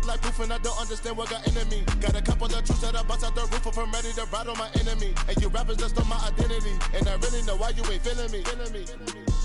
like proof and I don't understand what got into me. Got a couple of truths that I bust out the roof if I'm ready to ride on my enemy. And you rappers just stole my identity, and I really know why you ain't feeling me.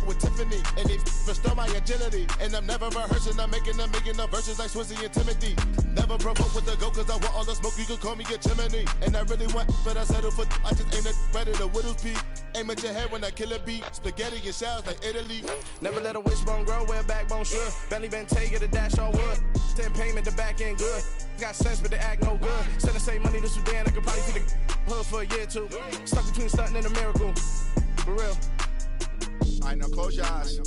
With Tiffany, and they restore my agility. And I'm never rehearsing, I'm making a million of verses like Swizzy and Timothy. Never provoke with the go, cause I want all the smoke, you can call me a chimney. And I really want, but I settle for, I just aim it ready to Whittles Peak. Aim at your head when I kill a beat. Spaghetti and shells like Italy. Never let a wishbone grow where a backbone should. Bentley Bentay, get a dash all wood. 10 payment, the back end good. Got sense, but they act no good. Send the same money to Sudan, I could probably see the hood for a year or two. Stuck between stunting and a miracle. For real. All right, now close your eyes.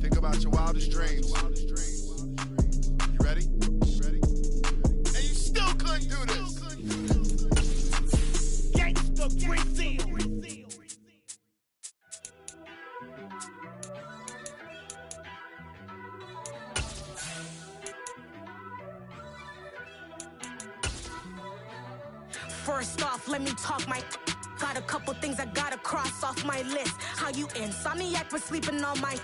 Think about your wildest dreams. You ready? And you still couldn't do this. Gangsta Brazil. First off, let me talk my. Got a couple things I gotta cross off my list. How you insomniac for sleeping on my.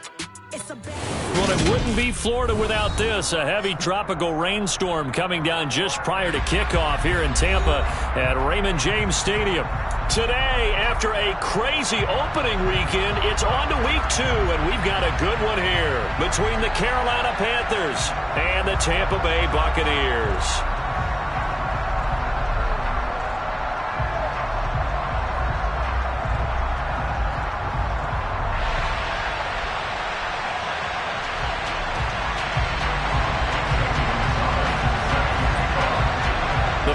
It's a bad. Well, it wouldn't be Florida without this. A heavy tropical rainstorm coming down just prior to kickoff here in Tampa at Raymond James Stadium. Today, after a crazy opening weekend, it's on to week 2, and we've got a good one here between the Carolina Panthers and the Tampa Bay Buccaneers.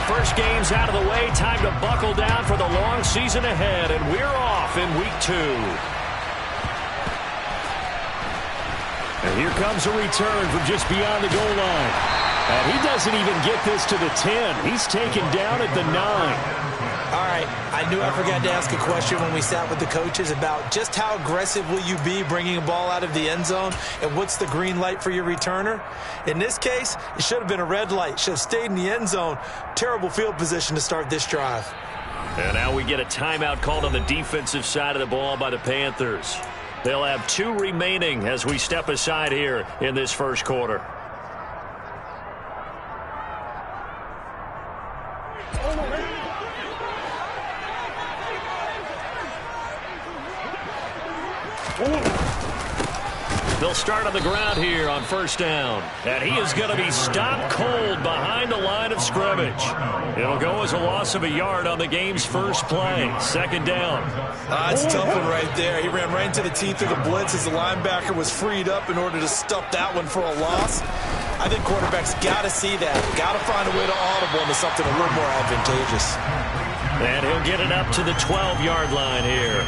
First game's out of the way. Time to buckle down for the long season ahead, and we're off in week 2. And here comes a return from just beyond the goal line. And he doesn't even get this to the 10. He's taken down at the 9. All right, I knew I forgot to ask a question when we sat with the coaches about just how aggressive will you be bringing a ball out of the end zone, and what's the green light for your returner? In this case, it should have been a red light. Should have stayed in the end zone. Terrible field position to start this drive. And now we get a timeout called on the defensive side of the ball by the Panthers. They'll have 2 remaining as we step aside here in this first quarter. They'll start on the ground here on first down. And he is going to be stopped cold behind the line of scrimmage. It'll go as a loss of a yard on the game's first play. Second down. It's a tough one right there. He ran right into the teeth of the blitz as the linebacker was freed up in order to stuff that one for a loss. I think quarterbacks got to see that. Got to find a way to audible into something a little more advantageous. And he'll get it up to the 12-yard line here.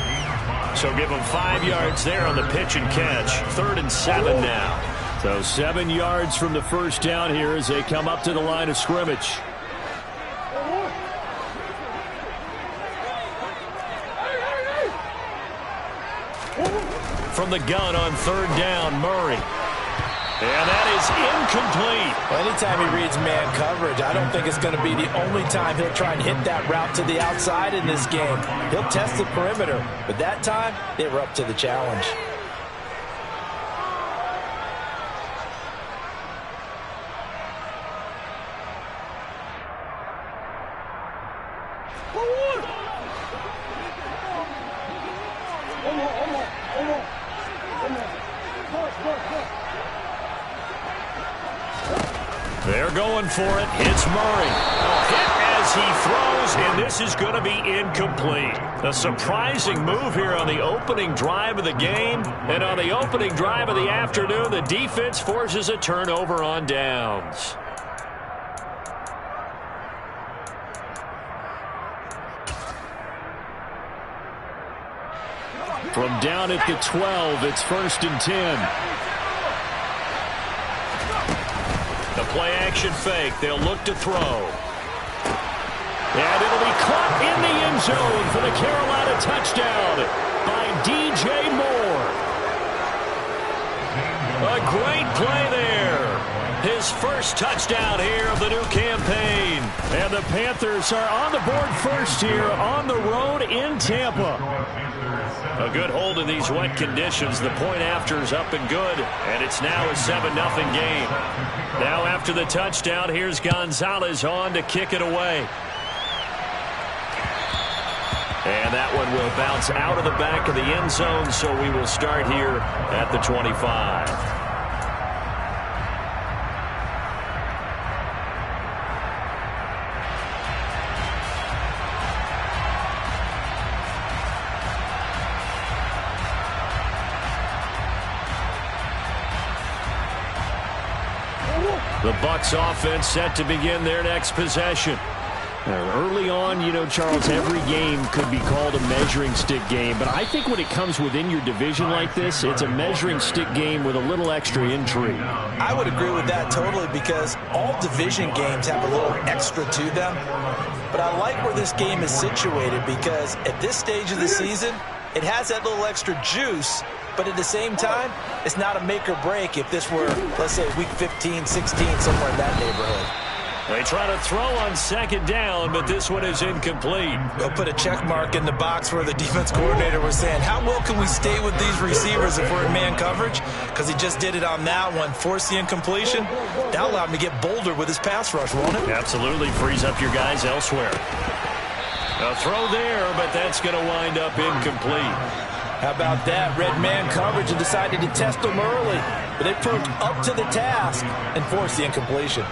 So give him 5 yards there on the pitch and catch. 3rd and 7 now. So 7 yards from the first down here as they come up to the line of scrimmage. From the gun on 3rd down, Murray. And that is incomplete. Well, anytime he reads man coverage, I don't think it's going to be the only time he'll try and hit that route to the outside in this game. He'll test the perimeter, but that time, they were up to the challenge. They're going for it. It's Murray. Hit as he throws, and this is going to be incomplete. A surprising move here on the opening drive of the game. And on the opening drive of the afternoon, the defense forces a turnover on downs. From down at the 12, it's 1st and 10. The play-action fake. They'll look to throw. And it'll be caught in the end zone for the Carolina touchdown by DJ Moore. A great play there. his first touchdown here of the new campaign. And the Panthers are on the board first here on the road in Tampa. A good hold in these wet conditions. The point after is up and good, and it's now a 7-0 game. Now after the touchdown, here's Gonzalez on to kick it away. And that one will bounce out of the back of the end zone, so we will start here at the 25. The Bucs offense set to begin their next possession. Early on, you know, Charles, every game could be called a measuring stick game. But I think when it comes within your division like this, it's a measuring stick game with a little extra intrigue. I would agree with that totally, because all division games have a little extra to them. But I like where this game is situated, because at this stage of the season, it has that little extra juice. But at the same time, it's not a make or break if this were, let's say, week 15, 16, somewhere in that neighborhood. They try to throw on second down, but this one is incomplete. They'll put a check mark in the box where the defense coordinator was saying, how well can we stay with these receivers if we're in man coverage? Because he just did it on that one, forced the incompletion. That allowed him to get bolder with his pass rush, won't it? Absolutely, frees up your guys elsewhere. A throw there, but that's going to wind up incomplete. How about that? Red man coverage and decided to test them early. But they proved up to the task and forced the incompletion.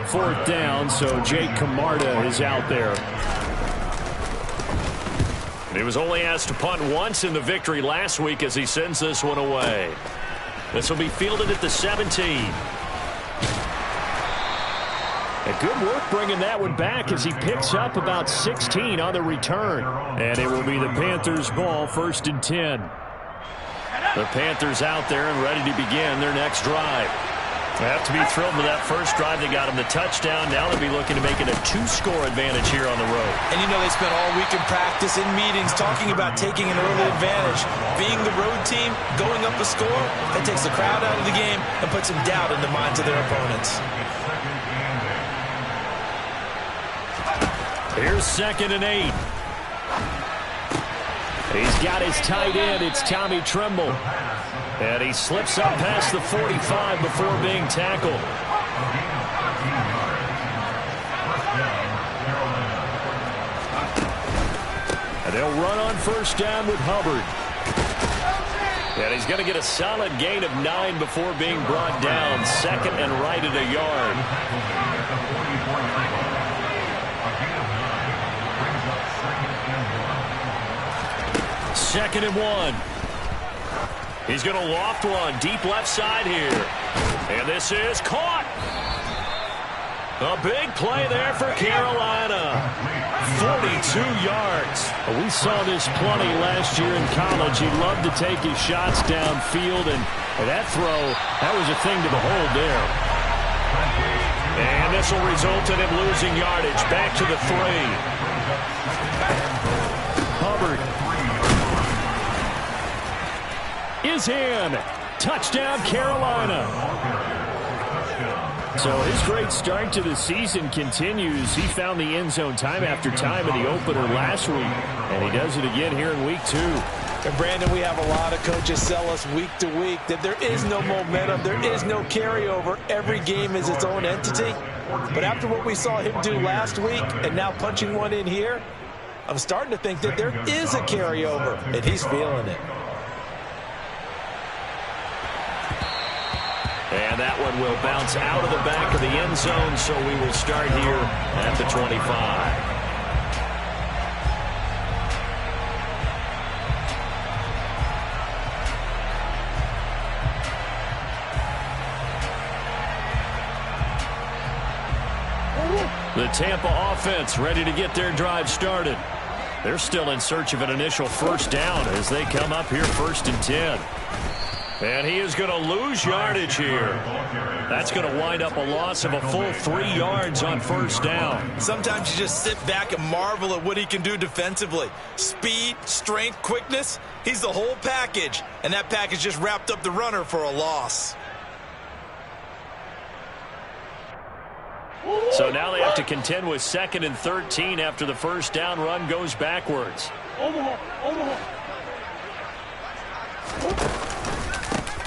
Fourth down, so Jake Camarda is out there. And he was only asked to punt once in the victory last week as he sends this one away. This will be fielded at the 17. Good work bringing that one back as he picks up about 16 on the return. And it will be the Panthers' ball, 1st and 10. The Panthers out there and ready to begin their next drive. They have to be thrilled with that first drive. They got him the touchdown. Now they'll be looking to make it a 2-score advantage here on the road. And you know they spent all week in practice, in meetings, talking about taking an early advantage. Being the road team, going up a score, that takes the crowd out of the game and puts some doubt in the minds of their opponents. Here's 2nd and 8. He's got his tight end. It's Tommy Tremble. And he slips up past the 45 before being tackled. And they'll run on 1st down with Hubbard. And he's going to get a solid gain of 9 before being brought down. 2nd and right at a yard. 2nd and 1. He's going to loft one deep left side here. And this is caught. A big play there for Carolina. 42 yards. We saw this plenty last year in college. He loved to take his shots downfield, and that throw, that was a thing to behold there. And this will result in him losing yardage. Back to the 3. Hubbard is in. Touchdown, Carolina. So his great start to the season continues. He found the end zone time after time in the opener last week, and he does it again here in week 2. And Brandon, we have a lot of coaches sell us week to week that there is no momentum, there is no carryover. Every game is its own entity. But after what we saw him do last week and now punching one in here, I'm starting to think that there is a carryover, and he's feeling it. And that one will bounce out of the back of the end zone, so we will start here at the 25. The Tampa offense ready to get their drive started. They're still in search of an initial 1st down as they come up here 1st and 10. And he is going to lose yardage here. That's going to wind up a loss of a full 3 yards on first down. Sometimes you just sit back and marvel at what he can do defensively. Speed, strength, quickness, he's the whole package. And that package just wrapped up the runner for a loss. So now they have to contend with 2nd and 13 after the first down run goes backwards.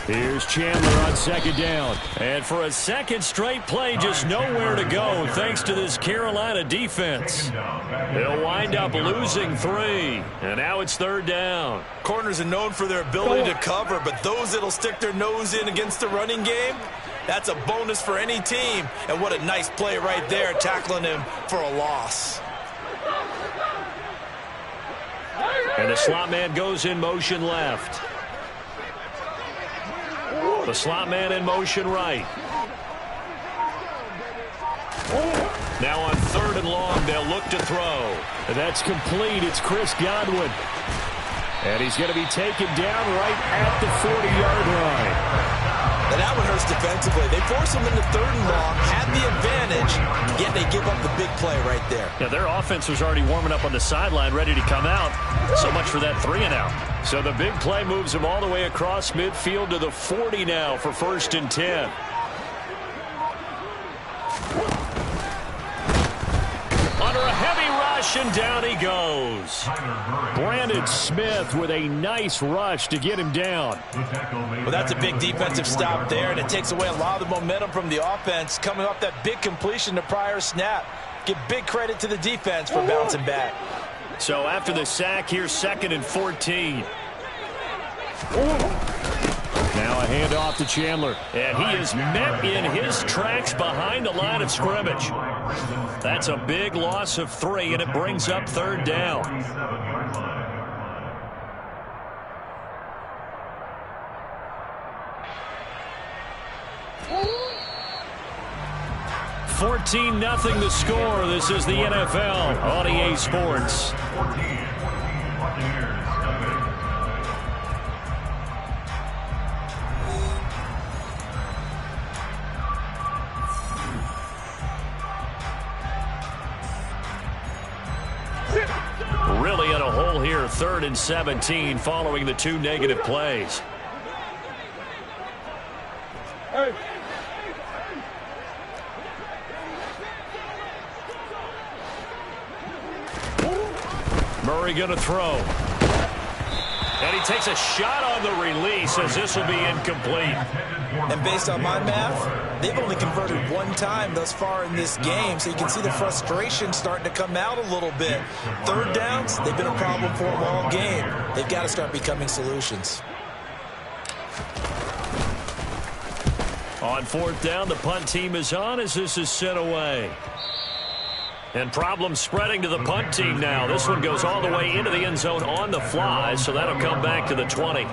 Here's Chandler on 2nd down. And for a second straight play, just nowhere to go thanks to this Carolina defense. They'll wind up losing 3. And now it's 3rd down. Corners are known for their ability to cover, but those that'll stick their nose in against the running game, that's a bonus for any team. And what a nice play right there, tackling him for a loss. And the slot man goes in motion left. The slot man in motion right. Now on 3rd and long, they'll look to throw. And that's complete. It's Chris Godwin. And he's going to be taken down right at the 40-yard line. And that one hurts defensively. They force him into 3rd and long, had the advantage, yet they give up the big play right there. Yeah, their offense was already warming up on the sideline, ready to come out. So much for that 3 and out. So the big play moves them all the way across midfield to the 40 now for 1st and 10. Under a heavy rush, and down he goes. Brandon Smith with a nice rush to get him down. Well, that's a big defensive stop there, and it takes away a lot of the momentum from the offense coming off that big completion the prior snap. Give big credit to the defense for bouncing back. So after the sack, here's 2nd and 14. Now a handoff to Chandler. And he is met in his tracks behind the line of scrimmage. That's a big loss of 3, and it brings up 3rd down. 14-0 the score. This is the NFL on EA Sports. Really in a hole here, 3rd and 17 following the 2 negative plays. Hey. Murray going to throw. And he takes a shot on the release as this will be incomplete. And based on my math, they've only converted 1 time thus far in this game, so you can see the frustration starting to come out a little bit. 3rd downs, they've been a problem for them all game. They've got to start becoming solutions. On 4th down, the punt team is on as this is sent away. And problems spreading to the punt team now. This one goes all the way into the end zone on the fly, so that'll come back to the 20.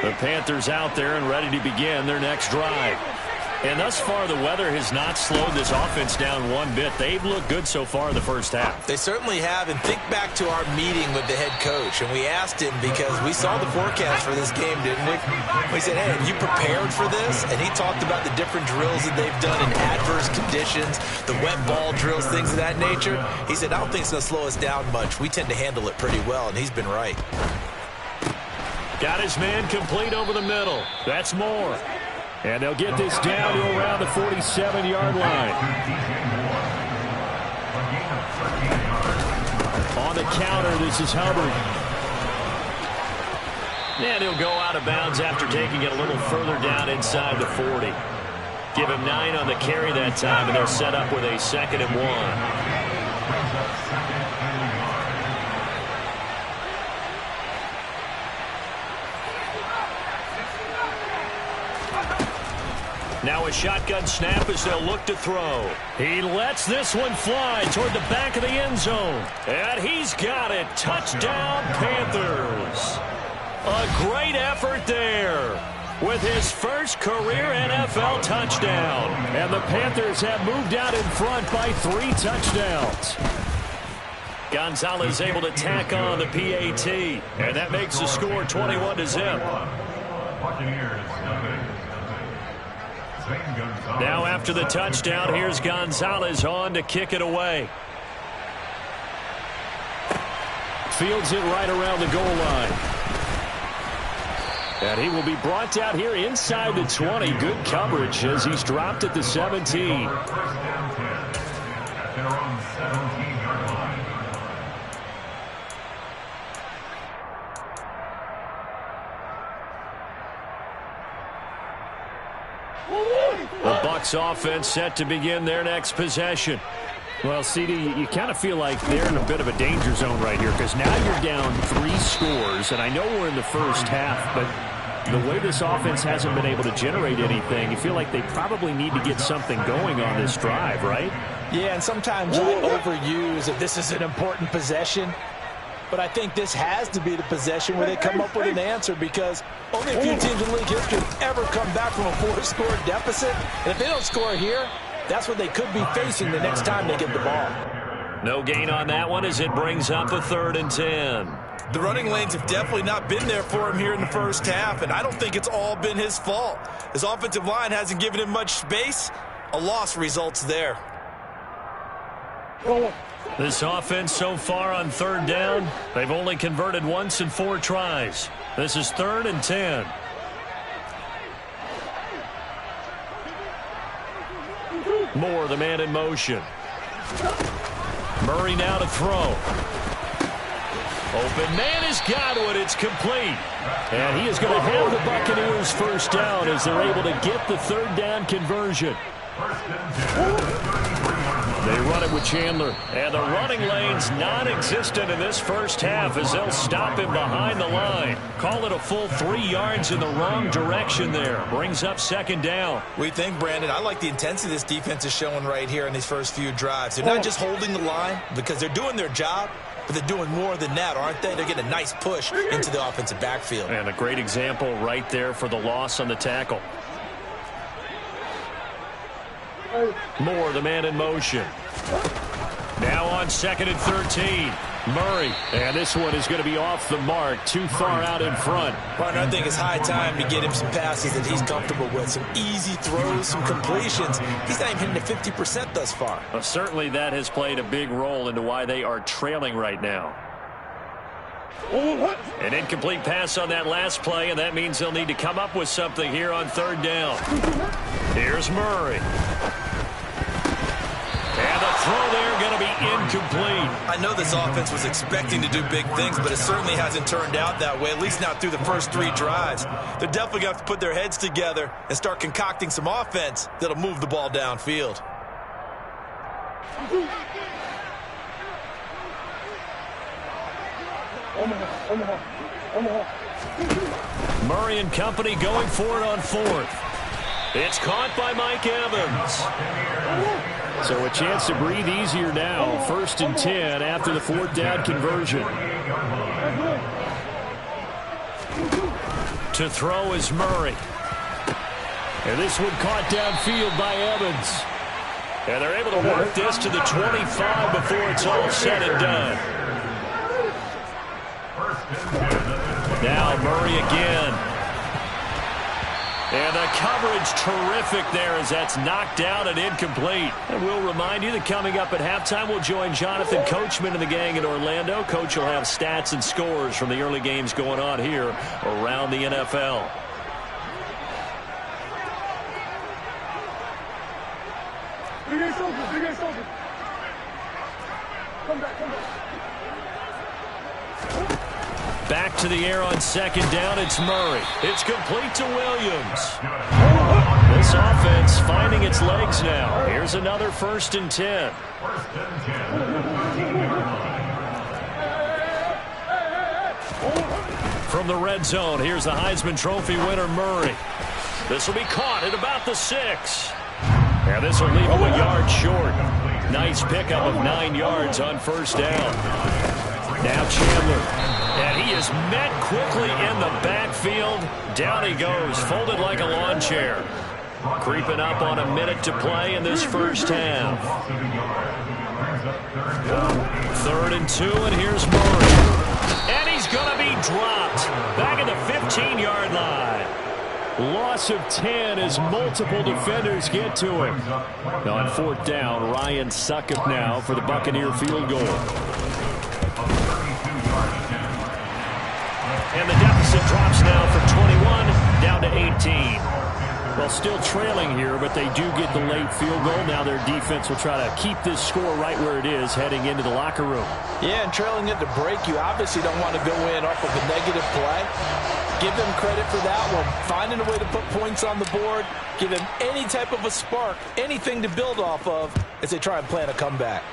The Panthers out there and ready to begin their next drive. And thus far, the weather has not slowed this offense down one bit. They've looked good so far in the first half. They certainly have. And think back to our meeting with the head coach. And we asked him because we saw the forecast for this game, didn't we? We said, hey, have you prepared for this? And he talked about the different drills that they've done in adverse conditions, the wet ball drills, things of that nature. He said, I don't think it's going to slow us down much. We tend to handle it pretty well, and he's been right. Got his man complete over the middle. That's Moore. And they'll get this down to around the 47-yard line. On the counter, this is Hubbard. And he'll go out of bounds after taking it a little further down inside the 40. Give him 9 on the carry that time, and they're set up with a 2nd and 1. Now a shotgun snap as they'll look to throw. He lets this one fly toward the back of the end zone. And he's got it. Touchdown, Panthers. A great effort there. with his first career NFL touchdown. And the Panthers have moved out in front by 3 touchdowns. Gonzalez able to tack on the PAT, and that makes the score 21-0. Now after the touchdown, here's Gonzalez on to kick it away. Fields it right around the goal line. And he will be brought down here inside the 20. Good coverage as he's dropped at the 17. The Bucs offense set to begin their next possession. Well, CD, you kind of feel like they're in a bit of a danger zone right here because now you're down 3 scores, and I know we're in the first half, but the way this offense hasn't been able to generate anything, you feel like they probably need to get something going on this drive, right? Yeah, and sometimes I overuse that this is an important possession. But I think this has to be the possession where they come up with an answer because only a few teams in league history have ever come back from a 4-score deficit. And if they don't score here, that's what they could be facing the next time they get the ball. No gain on that one as it brings up a 3rd and 10. The running lanes have definitely not been there for him here in the first half, and I don't think it's all been his fault. His offensive line hasn't given him much space. A loss results there. This offense so far on 3rd down, they've only converted once in 4 tries. This is 3rd and 10. Moore, the man in motion. Murray now to throw. Open man has got it. It's complete. And he is going to have the Buccaneers first down as they're able to get the 3rd down conversion. They run it with Chandler. And the running lane's non-existent in this first half as they'll stop him behind the line. Call it a full 3 yards in the wrong direction there. Brings up 2nd down. We think, Brandon, I like the intensity this defense is showing right here in these first few drives. They're not just holding the line because they're doing their job, but they're doing more than that, aren't they? They're getting a nice push into the offensive backfield. And a great example right there for the loss on the tackle. Moore, the man in motion. Now on 2nd and 13. Murray. And this one is going to be off the mark. Too far out in front. Partner, I think it's high time to get him some passes that he's comfortable with. Some easy throws, some completions. He's not even hitting the 50% thus far. Well, certainly that has played a big role into why they are trailing right now. An incomplete pass on that last play, and that means they'll need to come up with something here on 3rd down. Here's Murray. And the throw there going to be incomplete. I know this offense was expecting to do big things, but it certainly hasn't turned out that way, at least not through the first 3 drives. They're definitely going to have to put their heads together and start concocting some offense that'll move the ball downfield. Murray and company going for it on 4th. It's caught by Mike Evans. So a chance to breathe easier now. 1st and 10 after the 4th down conversion. To throw is Murray. And this one caught downfield by Evans. And they're able to work this to the 25 before it's all said and done. Now Murray again. And the coverage terrific there as that's knocked out and incomplete. And we'll remind you that coming up at halftime, we'll join Jonathan Coachman and the gang in Orlando. Coach will have stats and scores from the early games going on here around the NFL. Back to the air on 2nd down. It's Murray. It's complete to Williams. This offense finding its legs now. Here's another 1st and 10. From the red zone, here's the Heisman Trophy winner, Murray. This will be caught at about the 6. And this will leave him a yard short. Nice pickup of 9 yards on 1st down. Now Chandler. And he is met quickly in the backfield. Down he goes, folded like a lawn chair. Creeping up on a minute to play in this first half. 3rd and 2, and here's Murray. And he's going to be dropped. Back at the 15-yard line. Loss of 10 as multiple defenders get to him. On 4th down, Ryan Succop now for the Buccaneer field goal. And the deficit drops now from 21 down to 18. Well, still trailing here, but they do get the late field goal. Now their defense will try to keep this score right where it is heading into the locker room. Yeah, and trailing at the break, you obviously don't want to go in off of a negative play. Give them credit for that one. Finding a way to put points on the board, give them any type of a spark, anything to build off of as they try and plan a comeback.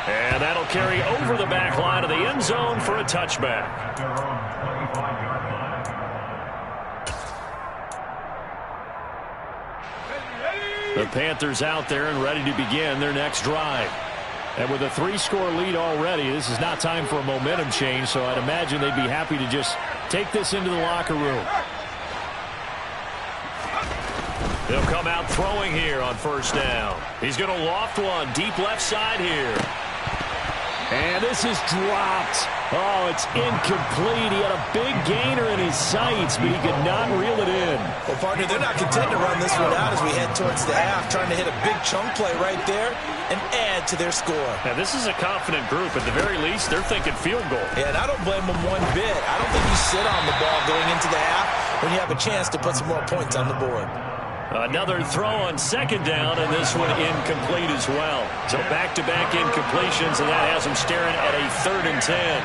And that'll carry over the back line of the end zone for a touchback. The Panthers out there and ready to begin their next drive. And with a 3-score lead already, this is not time for a momentum change, so I'd imagine they'd be happy to just take this into the locker room. They'll come out throwing here on 1st down. He's going to loft one deep left side here. And this is dropped. Oh, it's incomplete. He had a big gainer in his sights, but he could not reel it in. Well, partner, they're not content to run this one out as we head towards the half, trying to hit a big chunk play right there and add to their score. Now, this is a confident group. At the very least, they're thinking field goal. Yeah, and I don't blame them one bit. I don't think you sit on the ball going into the half when you have a chance to put some more points on the board. Another throw on 2nd down, and this one incomplete as well. So back-to-back incompletions, and that has them staring at a 3rd and 10.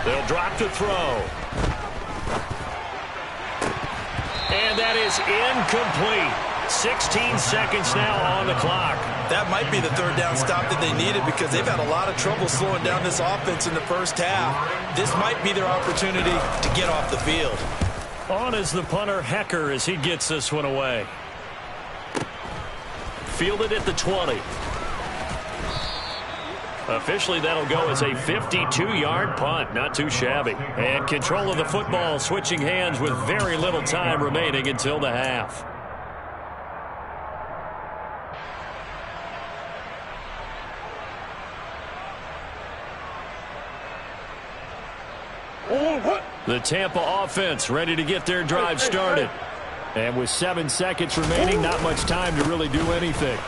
They'll drop to throw. And that is incomplete. 16 seconds now on the clock. That might be the 3rd down stop that they needed because they've had a lot of trouble slowing down this offense in the first half. This might be their opportunity to get off the field. On is the punter, Hecker, as he gets this one away. Fielded at the 20. Officially, that'll go as a 52-yard punt. Not too shabby. And control of the football, switching hands with very little time remaining until the half. The Tampa offense ready to get their drive started. And with 7 seconds remaining, not much time to really do anything.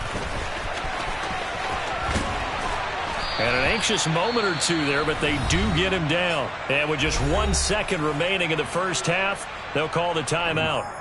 And an anxious moment or two there, but they do get him down. And with just 1 second remaining in the first half, they'll call the timeout.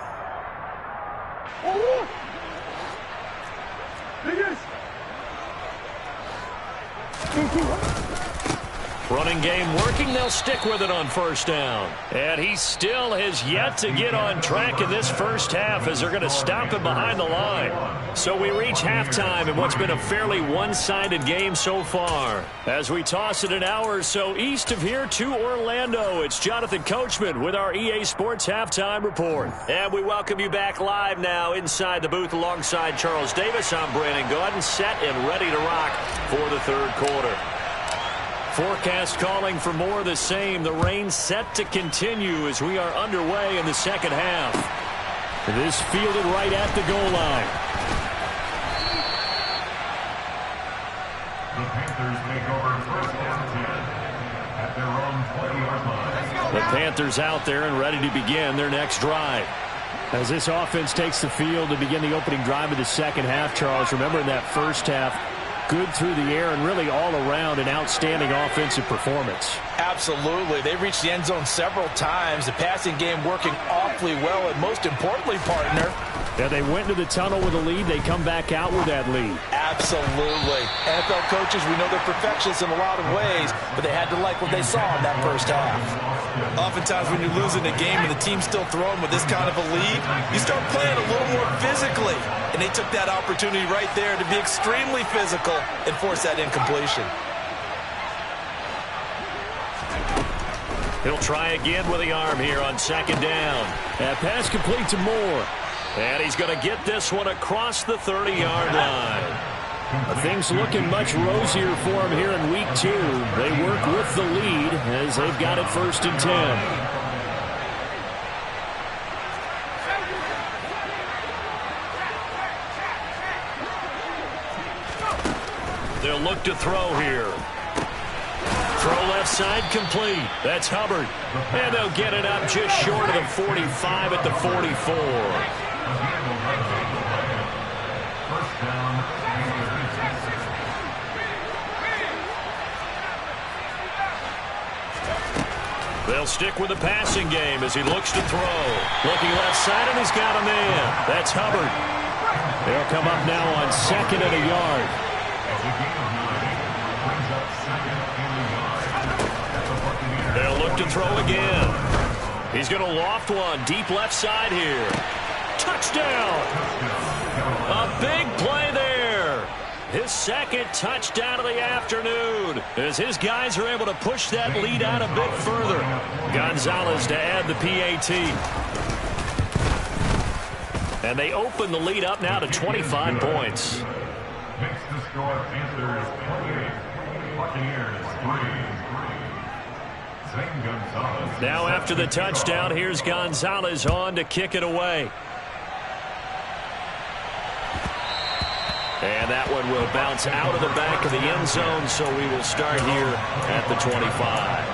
Running game working. They'll stick with it on 1st down. And he still has yet to get on track in this first half as they're going to stop him behind the line. So we reach halftime in what's been a fairly one-sided game so far. As we toss it an hour or so east of here to Orlando, it's Jonathan Coachman with our EA Sports Halftime Report. And we welcome you back live now inside the booth alongside Charles Davis. I'm Brandon Gaudin, set and ready to rock for the 3rd quarter. Forecast calling for more of the same. The rain set to continue as we are underway in the 2nd half. This fielded right at the goal line. The Panthers take over 1st and 10 at their own 20-yard line. The Panthers out there and ready to begin their next drive. As this offense takes the field to begin the opening drive of the 2nd half, Charles, remember in that first half, good through the air and really all around an outstanding offensive performance. Absolutely. They reached the end zone several times. The passing game working awfully well, and most importantly, partner, yeah, they went to the tunnel with a lead. They come back out with that lead. Absolutely. NFL coaches, we know they're perfectionists in a lot of ways, but they had to like what they saw in that first half. Oftentimes when you're losing a game and the team's still throwing with this kind of a lead, you start playing a little more physically. And they took that opportunity right there to be extremely physical and force that incompletion. He'll try again with the arm here on second down. That pass complete to Moore. And he's going to get this one across the 30-yard line. Things looking much rosier for him here in week 2. They work with the lead as they've got it 1st and 10. They'll look to throw here. Throw left side complete. That's Hubbard. And they'll get it up just short of the 45 at the 44. They'll stick with the passing game as he looks to throw. Looking left side, and he's got a man. That's Hubbard. They'll come up now on 2nd and a yard. They'll look to throw again. He's going to loft one deep left side here. Touchdown! A big play there. His 2nd touchdown of the afternoon as his guys are able to push that lead out a bit further. Gonzalez to add the PAT. And they open the lead up now to 25 points. Makes the score Panthers 28, Buccaneers 3. Now after the touchdown, here's Gonzalez on to kick it away. And that one will bounce out of the back of the end zone, so we will start here at the 25.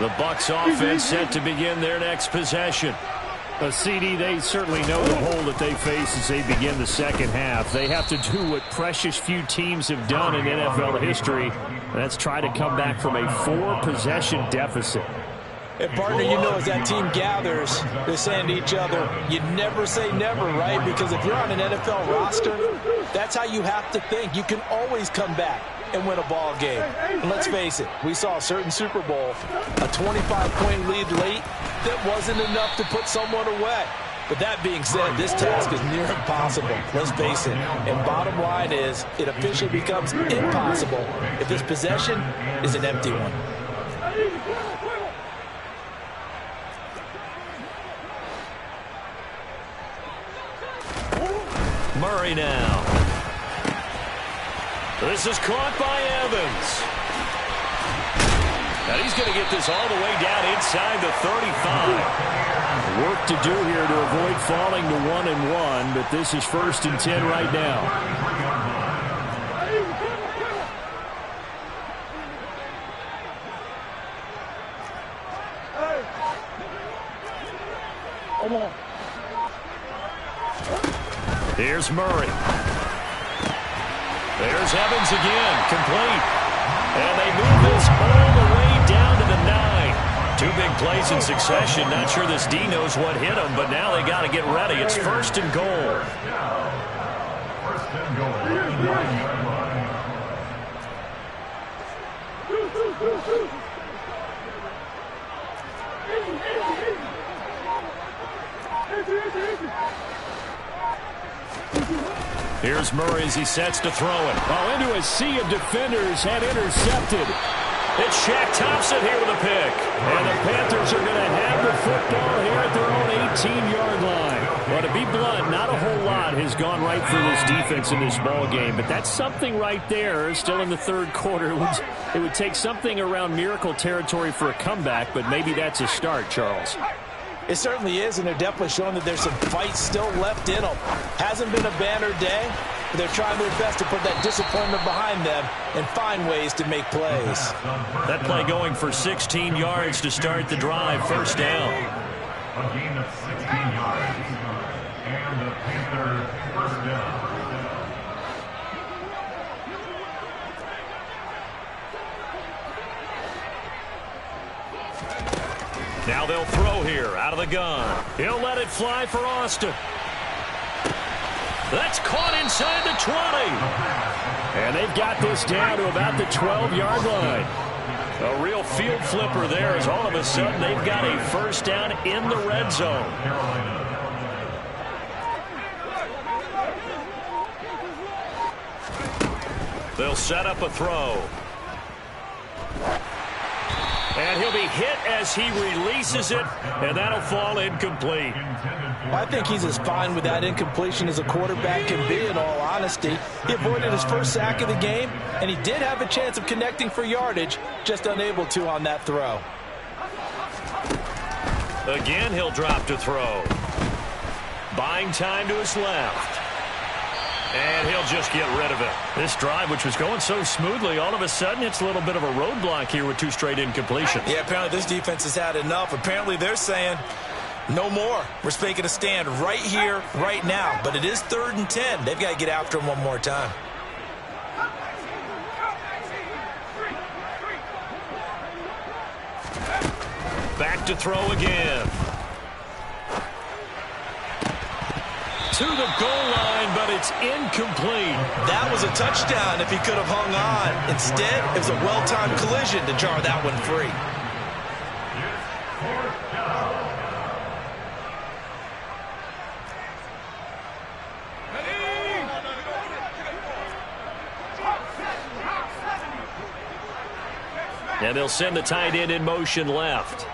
The Bucs offense set to begin their next possession. CD, they certainly know the hole that they face as they begin the second half. They have to do what precious few teams have done in NFL history. That's try to come back from a 4-possession deficit. And partner, you know, as that team gathers, they're saying to each other, you never say never, right? Because if you're on an NFL roster, that's how you have to think. You can always come back and win a ball game. And let's face it, we saw a certain Super Bowl, a 25-point lead late that wasn't enough to put someone away. But that being said, this task is near impossible. Let's face it. And bottom line is, it officially becomes impossible if this possession is an empty one. Murray now. This is caught by Evans. And he's going to get this all the way down inside the 35. Work to do here to avoid falling to 1-1, but this is 1st and 10 right now. Here's Murray. There's Evans again, complete. And they move this all the way down to the 9. 2 big plays in succession. Not sure this D knows what hit him, but now they got to get ready. It's 1st and goal. 1st and goal. Here's Murray as he sets to throw it. Oh, into a sea of defenders and intercepted. It's Shaq Thompson here with a pick. And the Panthers are going to have the football here at their own 18-yard line. Well, to be blunt, not a whole lot has gone right for this defense in this ball game, but that's something right there. Still in the 3rd quarter. It would take something around miracle territory for a comeback, but maybe that's a start, Charles. It certainly is, and they're definitely showing that there's some fight still left in them. Hasn't been a banner day, but they're trying their best to put that disappointment behind them and find ways to make plays. That play going for 16 yards to start the drive. 1st down. A gain of 16 yards. And the Panthers 1st down. Now they'll throw here out of the gun. He'll let it fly for Austin. That's caught inside the 20. And they've got this down to about the 12-yard line. A real field flipper there as all of a sudden they've got a 1st down in the red zone. They'll set up a throw. And he'll be hit as he releases it, and that'll fall incomplete. I think he's as fine with that incompletion as a quarterback can be, in all honesty. He avoided his first sack of the game, and he did have a chance of connecting for yardage, just unable to on that throw. Again, he'll drop to throw. Buying time to his left. And he'll just get rid of it. This drive, which was going so smoothly, all of a sudden it's a little bit of a roadblock here with 2 straight incompletions. Yeah, apparently this defense has had enough. Apparently they're saying, no more. We're making a stand right here, right now. But it is 3rd and 10. They've got to get after him one more time. Back to throw again. To the goal line, but it's incomplete. That was a touchdown if he could have hung on. Instead, it was a well-timed collision to jar that one free. And they'll send the tight end in motion left.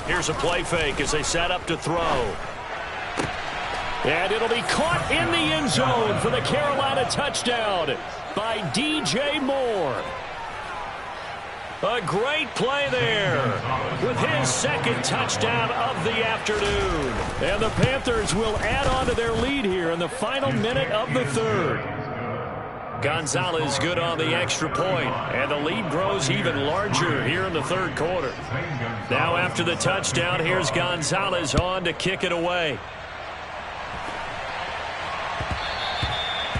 Here's a play fake as they set up to throw. And it'll be caught in the end zone for the Carolina touchdown by DJ Moore. A great play there with his 2nd touchdown of the afternoon. And the Panthers will add on to their lead here in the final minute of the 3rd. Gonzalez good on the extra point, and the lead grows even larger here in the 3rd quarter. Now after the touchdown, here's Gonzalez on to kick it away.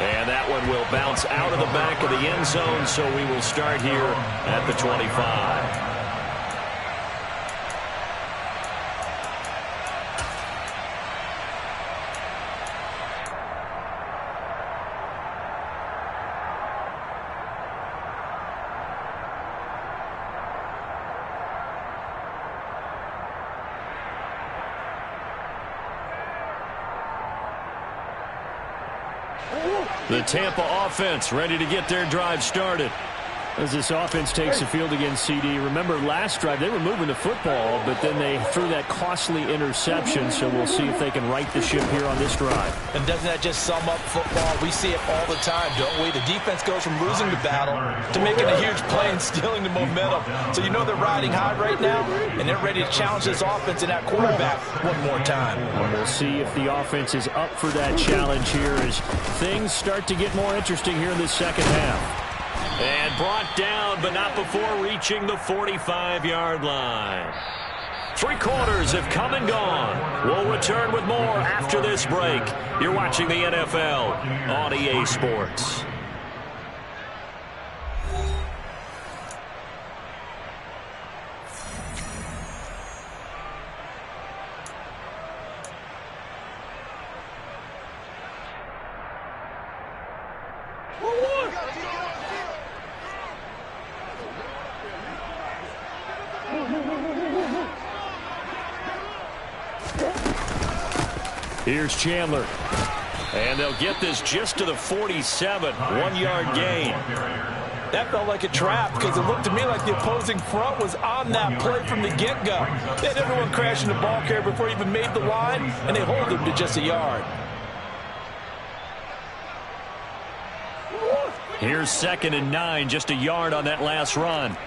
And that one will bounce out of the back of the end zone, so we will start here at the 25. The Tampa offense ready to get their drive started. As this offense takes the field against CD, remember last drive they were moving the football, but then they threw that costly interception, so we'll see if they can right the ship here on this drive. And doesn't that just sum up football? We see it all the time, don't we? The defense goes from losing the battle to making a huge play and stealing the momentum. So you know they're riding high right now, and they're ready to challenge this offense and that quarterback one more time. And we'll see if the offense is up for that challenge here as things start to get more interesting here in the 2nd half. And brought down, but not before reaching the 45-yard line. 3 quarters have come and gone. We'll return with more after this break. You're watching the NFL on EA Sports. Here's Chandler. And they'll get this just to the 47, 1-yard gain. That felt like a trap because it looked to me like the opposing front was on that play from the get-go. They had everyone crashing the ball carrier before he even made the line, and they hold him to just a yard. Here's 2nd and 9, just a yard on that last run.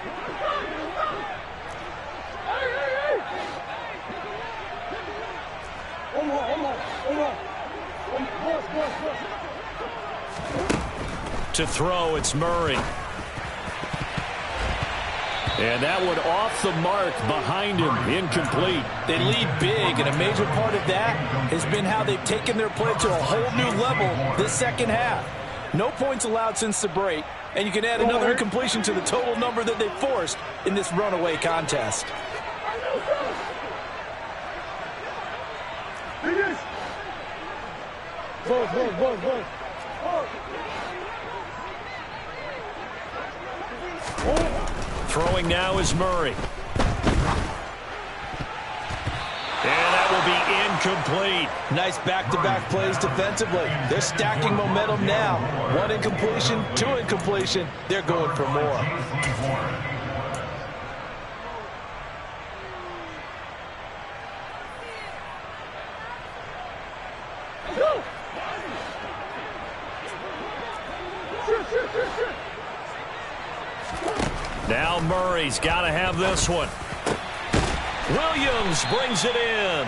To throw, it's Murray. And that one off the mark behind him, incomplete. They lead big, and a major part of that has been how they've taken their play to a whole new level this 2nd half. No points allowed since the break, and you can add another incompletion to the total number that they forced in this runaway contest. Throwing now is Murray. And that will be incomplete. Nice back-to-back plays defensively. They're stacking momentum now. 1 incompletion, 2 incompletion. They're going for more. Now Murray's got to have this one. Williams brings it in.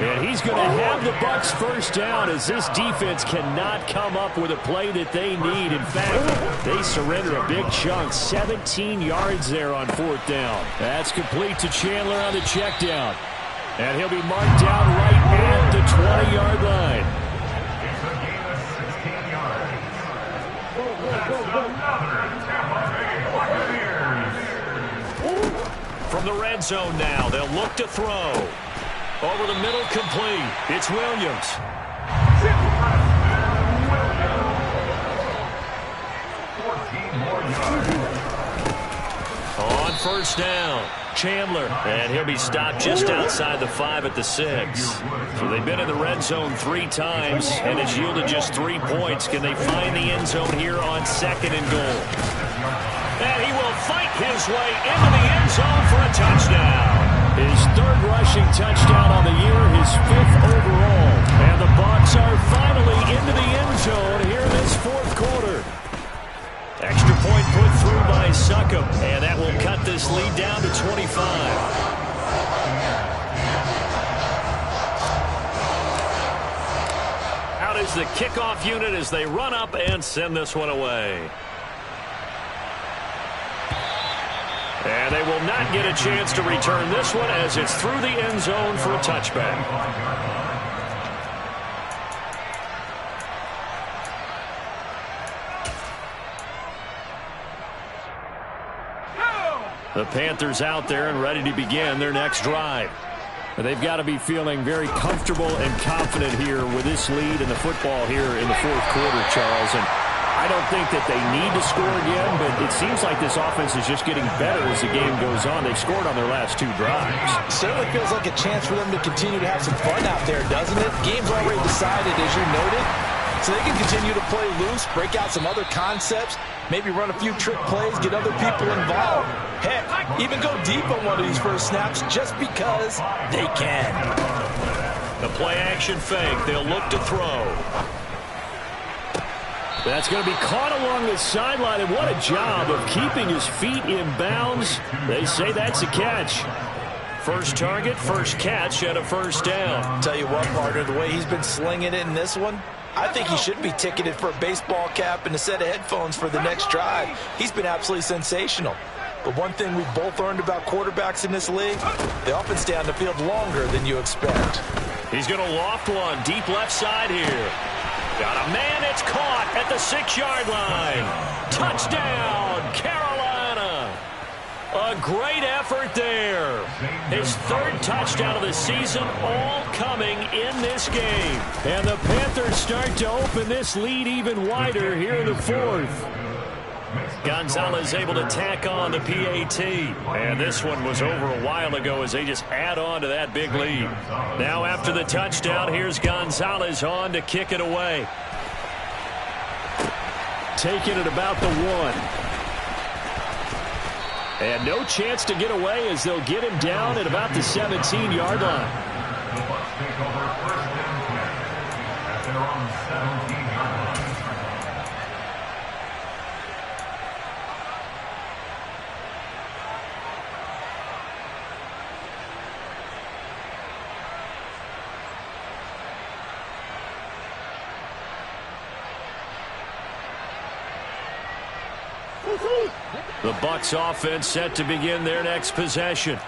And he's going to have the Bucs first down as this defense cannot come up with a play that they need. In fact, they surrender a big chunk, 17 yards there on 4th down. That's complete to Chandler on the check down. And he'll be marked down right at the 20-yard line. It's a gain of 16 yards. That's another Tampa Bay Buccaneers. From the red zone now, they'll look to throw. Over the middle, complete. It's Williams. 14 more yards. On 1st down, Chandler. And he'll be stopped just outside the 5 at the 6. So they've been in the red zone 3 times, and it's yielded just 3 points. Can they find the end zone here on 2nd and goal? And he will fight his way into the end zone for a touchdown. His 3rd rushing touchdown on the year, his 5th overall. And the Bucs are finally into the end zone here in this 4th quarter. Extra point put through by Succop, and that will cut this lead down to 25. Out is the kickoff unit as they run up and send this one away. And they will not get a chance to return this one as it's through the end zone for a touchback. The Panthers out there and ready to begin their next drive. They've got to be feeling very comfortable and confident here with this lead in the football here in the 4th quarter, Charles. And I don't think that they need to score again, but it seems like this offense is just getting better as the game goes on. They've scored on their last 2 drives. Certainly feels like a chance for them to continue to have some fun out there, doesn't it? Game's already decided, as you noted. So they can continue to play loose, break out some other concepts, maybe run a few trick plays, get other people involved. Heck, even go deep on one of these first snaps just because they can. The play-action fake. They'll look to throw. That's going to be caught along the sideline, and what a job of keeping his feet in bounds. They say that's a catch. First target, first catch, and a 1st down. Tell you what, partner, the way he's been slinging it in this one, I think he should be ticketed for a baseball cap and a set of headphones for the next drive. He's been absolutely sensational. But one thing we've both learned about quarterbacks in this league, they often stay on the field longer than you expect. He's going to loft one deep left side here. Got a man, it's caught at the 6-yard line. Touchdown, Carolina. A great effort there. His 3rd touchdown of the season, all coming in this game. And the Panthers start to open this lead even wider here in the 4th. Gonzalez able to tack on the PAT. And this one was over a while ago as they just add on to that big lead. Now after the touchdown, here's Gonzalez on to kick it away. Taking it about the 1. And no chance to get away as they'll get him down at about the 17-yard line. The Bucs take over 1st and 10 at their own 17-yard line. The Bucs offense set to begin their next possession.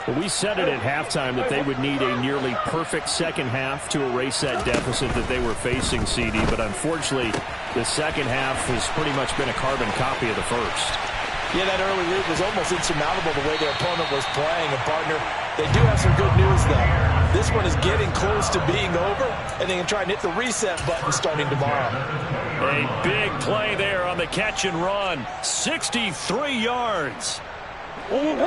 Well, we said it at halftime that they would need a nearly perfect second half to erase that deficit that they were facing, CD. But unfortunately, the second half has pretty much been a carbon copy of the first. Yeah, that early lead was almost insurmountable the way their opponent was playing. And, partner, they do have some good news, though. This one is getting close to being over, and they can try and hit the reset button starting tomorrow. A big play there on the catch and run. 63 yards.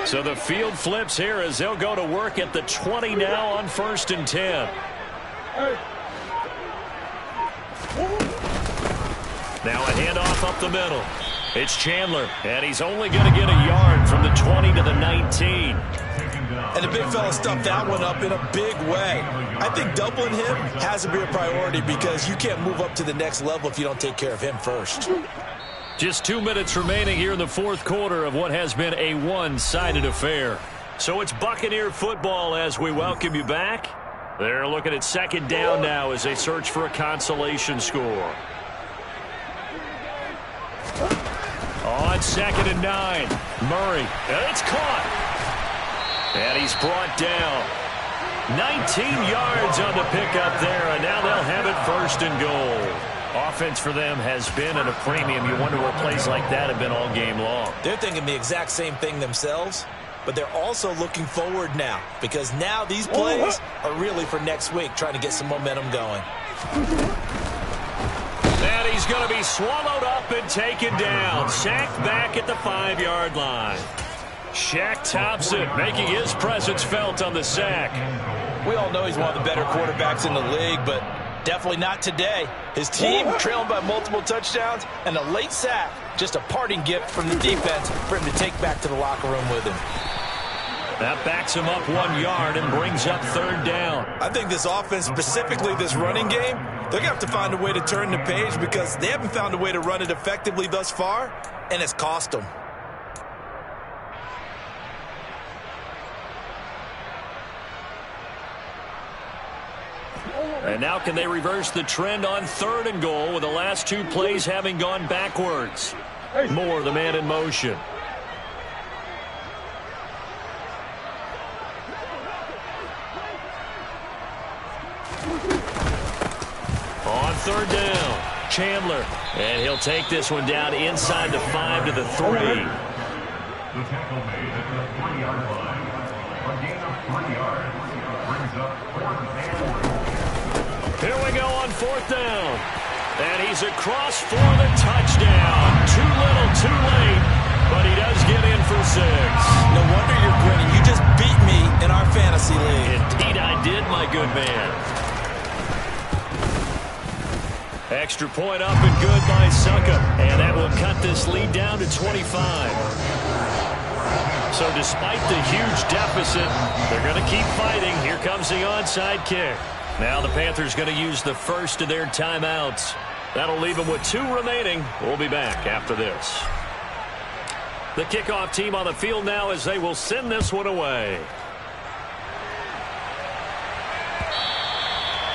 So the field flips here as they'll go to work at the 20 now on 1st and 10. Now a handoff up the middle. It's Chandler, and he's only going to get a yard from the 20 to the 19. And the big fella stuffed that one up in a big way. I think doubling him has to be a priority because you can't move up to the next level if you don't take care of him first. Just 2 minutes remaining here in the fourth quarter of what has been a one-sided affair. So it's Buccaneer football as we welcome you back. They're looking at 2nd down now as they search for a consolation score. On 2nd and 9, Murray, and it's caught. And he's brought down. 19 yards on the pickup there, and now they'll have it 1st and goal. Offense for them has been at a premium. You wonder where plays like that have been all game long. They're thinking the exact same thing themselves, but they're also looking forward now because now these plays are really for next week, trying to get some momentum going. And he's going to be swallowed up and taken down. Sacked back at the 5-yard line. Shaq Thompson making his presence felt on the sack. We all know he's one of the better quarterbacks in the league, but definitely not today. His team trailing by multiple touchdowns and a late sack. Just a parting gift from the defense for him to take back to the locker room with him. That backs him up 1 yard and brings up 3rd down. I think this offense, specifically this running game, they're going to have to find a way to turn the page because they haven't found a way to run it effectively thus far, and it's cost them. And now can they reverse the trend on 3rd and goal with the last 2 plays having gone backwards? Moore, the man in motion. On 3rd down, Chandler. And he'll take this one down inside the 5 to the 3. The tackle made at the 3-yard line. A gain of 3 yards brings up 4th and 3. Here we go on 4th down. And he's across for the touchdown. Too little, too late. But he does get in for 6. No wonder you're grinning. You just beat me in our fantasy league. Indeed I did, my good man. Extra point up and good by Suckup. And that will cut this lead down to 25. So despite the huge deficit, they're going to keep fighting. Here comes the onside kick. Now the Panthers going to use the first of their timeouts. That'll leave them with 2 remaining. We'll be back after this. The kickoff team on the field now as they will send this one away.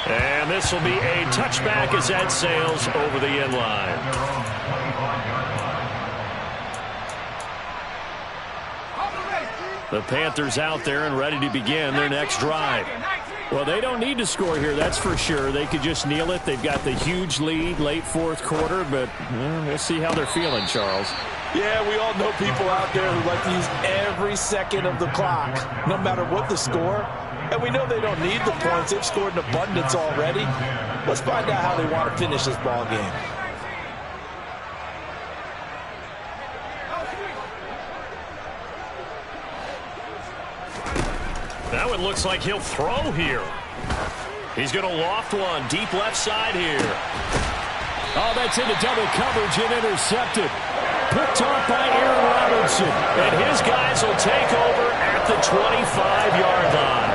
And this will be a touchback as that sails over the end line. The Panthers out there and ready to begin their next drive. Well, they don't need to score here, that's for sure. They could just kneel it. They've got the huge lead late 4th quarter, but we'll see how they're feeling, Charles. Yeah, we all know people out there who like to use every second of the clock, no matter what the score. And we know they don't need the points. They've scored in abundance already. Let's find out how they want to finish this ball game. Now it looks like he'll throw here. He's going to loft one deep left side here. Oh, that's into double coverage and intercepted. Picked off by Aaron Robertson. And his guys will take over at the 25-yard line.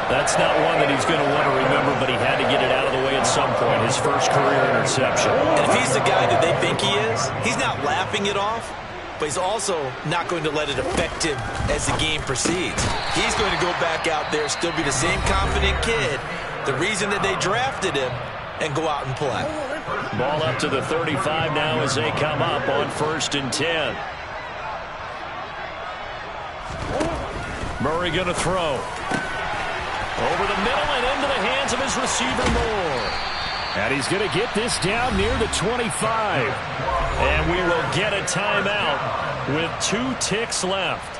That's not one that he's going to want to remember, but he had to get it out of the way at some point. His first career interception. And if he's the guy that they think he is, he's not laughing it off, but he's also not going to let it affect him as the game proceeds. He's going to go back out there, still be the same confident kid, the reason that they drafted him, and go out and play. Ball up to the 35 now as they come up on 1st and 10. Murray going to throw. Over the middle and into the hands of his receiver, Moore. And he's going to get this down near the 25. And we will get a timeout with 2 ticks left.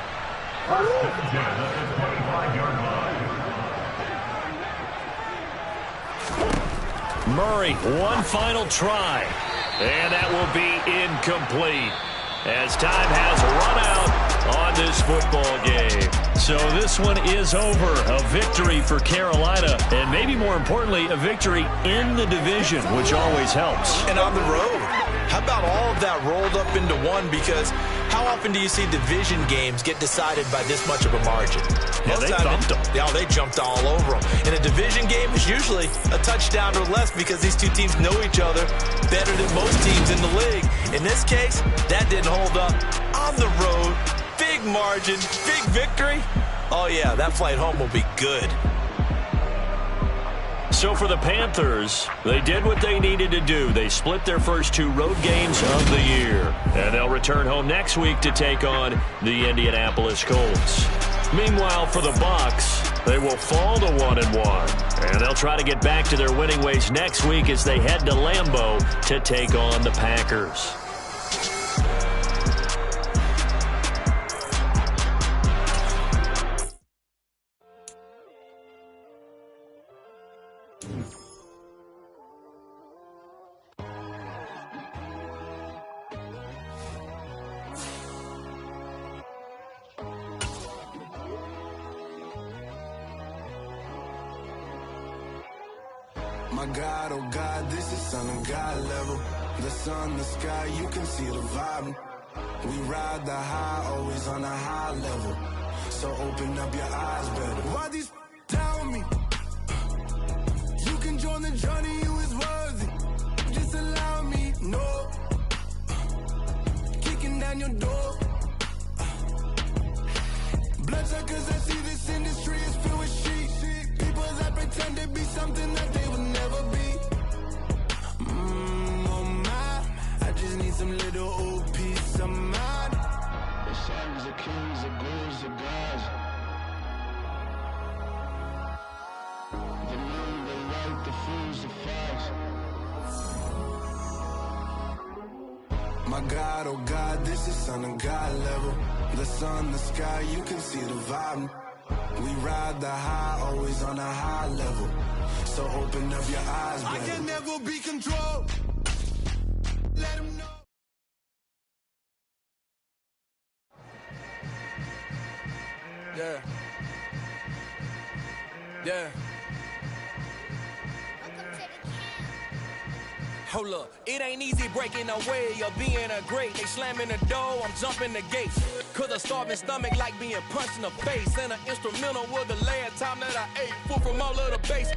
Murray, one final try. And that will be incomplete. as time has run out on this football game. So this one is over. A victory for Carolina, and maybe more importantly, a victory in the division, which always helps. And on the road. How about all of that rolled up into one? Because how often do you see division games get decided by this much of a margin? Yeah, they thumped them. Yeah, they jumped all over them. And a division game is usually a touchdown or less because these two teams know each other better than most teams in the league. In this case, that didn't hold up. On the road, big margin, big victory. Oh, yeah, that flight home will be good. So for the Panthers, they did what they needed to do. They split their first 2 road games of the year. And they'll return home next week to take on the Indianapolis Colts. Meanwhile, for the Bucs, they will fall to 1-1. And they'll try to get back to their winning ways next week as they head to Lambeau to take on the Packers. My God, oh God, this is Son of God level. The sun, the sky, you can see the vibe. We ride the high, always on a high level. So open up your eyes better. Why these tell me? You can join the journey, you is worthy. Just allow me, no. Kicking down your door. Bloodsuckers, I see this industry is filled with sheep. People that pretend to be something that they will never be. Oh my, I just need some little old peace of mind. The sons of kings, the ghouls, the gods. The moon, the light, the fools, the facts. My God, oh God, this is Son of God level. The sun, the sky, you can see the vibe. We ride the high, always on a high level. So open up your eyes, baby. I can never be controlled. Let them know. Yeah. Yeah. Hold up, it ain't easy breaking away or being a great. They slamming the door, I'm jumping the gates. Cause a starving stomach like being punched in the face. And an instrumental was the last time that I ate food from all of the bass.